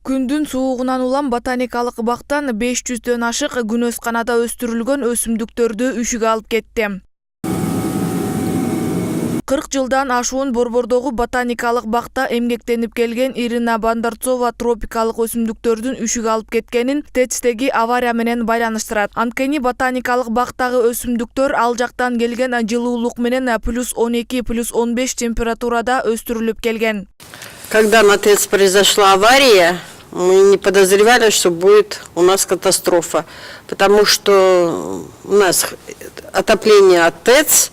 Күндүн суугунан улам ботаникалык бактан 500дөн ашык күнөсканада өстүрүлгөн өсүмдүктөрдү үшүгө алып кетти. 40 жылдан ашуун Борбордогу ботаникалык бакта эмгектенип келген Ирина Бандарцова тропикалык өсүмдүктөрдүн үшүгө алып кеткенин ТЭЦтеги авария менен байланыштырат. Анткени ботаникалык бактагы өсүмдүктөр ал жактан келген жылуулук менен +12–+15 температурада өстүрүлүп келген. Когда на ТЭЦ произошла авария, мы не подозревали, что будет у нас катастрофа, потому что у нас отопление от ТЭЦ,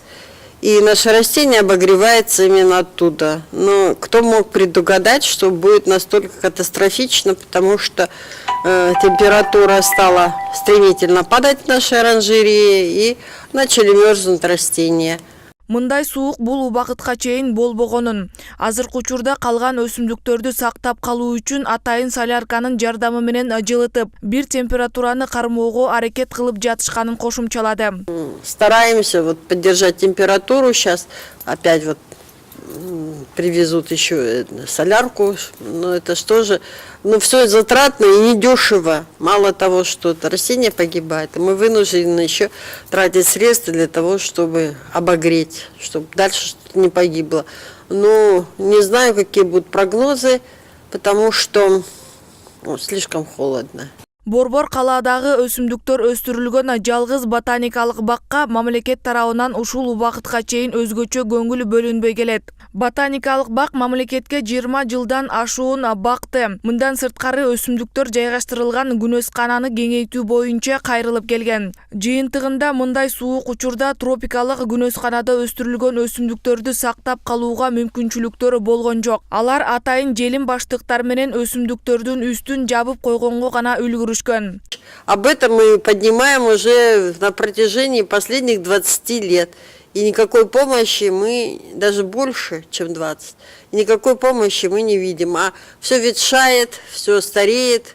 и наше растение обогревается именно оттуда. Но кто мог предугадать, что будет настолько катастрофично, потому что температура стала стремительно падать в нашей оранжерее, и начали мерзнуть растения. Мындай суук бул убакытка чейин болбогонун, азыркы учурда калган өсүмдүктөрдү сактап калуу үчүн атайын солярканын жардамы менен жылытып, бир температураны кармоого аракет кылып жатышканын кошумчалады. Стараемся поддержать температуру. Сейчас опять привезут еще солярку, но это что же, все затратно и недешево. Мало того, что это растение погибает, мы вынуждены еще тратить средства для того, чтобы обогреть, чтобы дальше не погибло. Но не знаю, какие будут прогнозы, потому что слишком холодно. Борбор калаадагы өсүмдүктөр өстүрүлгөн жалгыз ботаникалык бакка мамлекет тарабынан ушул убакытка чейин өзгөчө көңүл бөлүнбөй келет. Ботаникалык бак мамлекетке 20 жылдан ашуун бакты. Мындан сырткары өсүмдүктөр жайгаштырылган күнөскананы кеңейтүү боюнча кайрылып келген. Жыйынтыгында мындай суук учурда тропикалык күнөсканада өстүрүлгөн өсүмдүктөрдү сактап калууга мүмкүнчүлүктөр болгон жок. Алар атайын желим баштыктар менен өсүмдүктөрдүн үстүн жабып койгонго гана үлгүрүшкөн. Об этом мы поднимаем уже на протяжении последних 20 лет. И никакой помощи мы, даже больше, чем 20, никакой помощи мы не видим. А все ветшает, все стареет.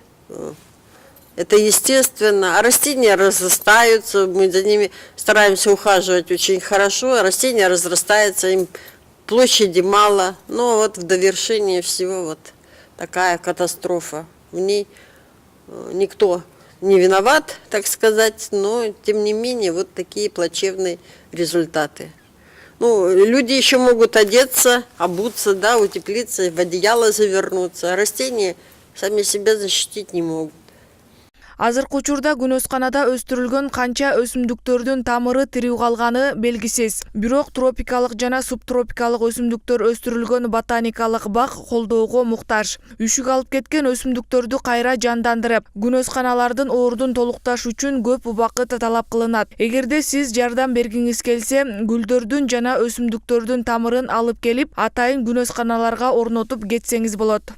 Это естественно. А растения разрастаются, мы за ними стараемся ухаживать очень хорошо. Растения разрастаются, им площади мало. Но в довершение всего такая катастрофа. В ней никто не виноват, так сказать, но тем не менее такие плачевные результаты. Люди еще могут одеться, обуться, утеплиться, в одеяло завернуться, а растения сами себя защитить не могут. Азыркы учурда күнөсканада өстүрүлгөн канча өсүмдүктөрдүн тамыры тирүү калганы белгисиз. Бирок тропикалык жана субтропикалык өсүмдүктөр өстүрүлгөн ботаникалык бак колдоого муктаж. Үшүк алып кеткен өсүмдүктөрдү кайра жандандырып, күнөсканалардын ордун толукташ үчүн көп убакыт талап кылынат. Эгерде сиз жардам бергиңиз келсе, гүлдөрдүн жана өсүмдүктөрдүн тамырын алып келип, атайын күнөсканаларга орнотуп кетсеңиз болот.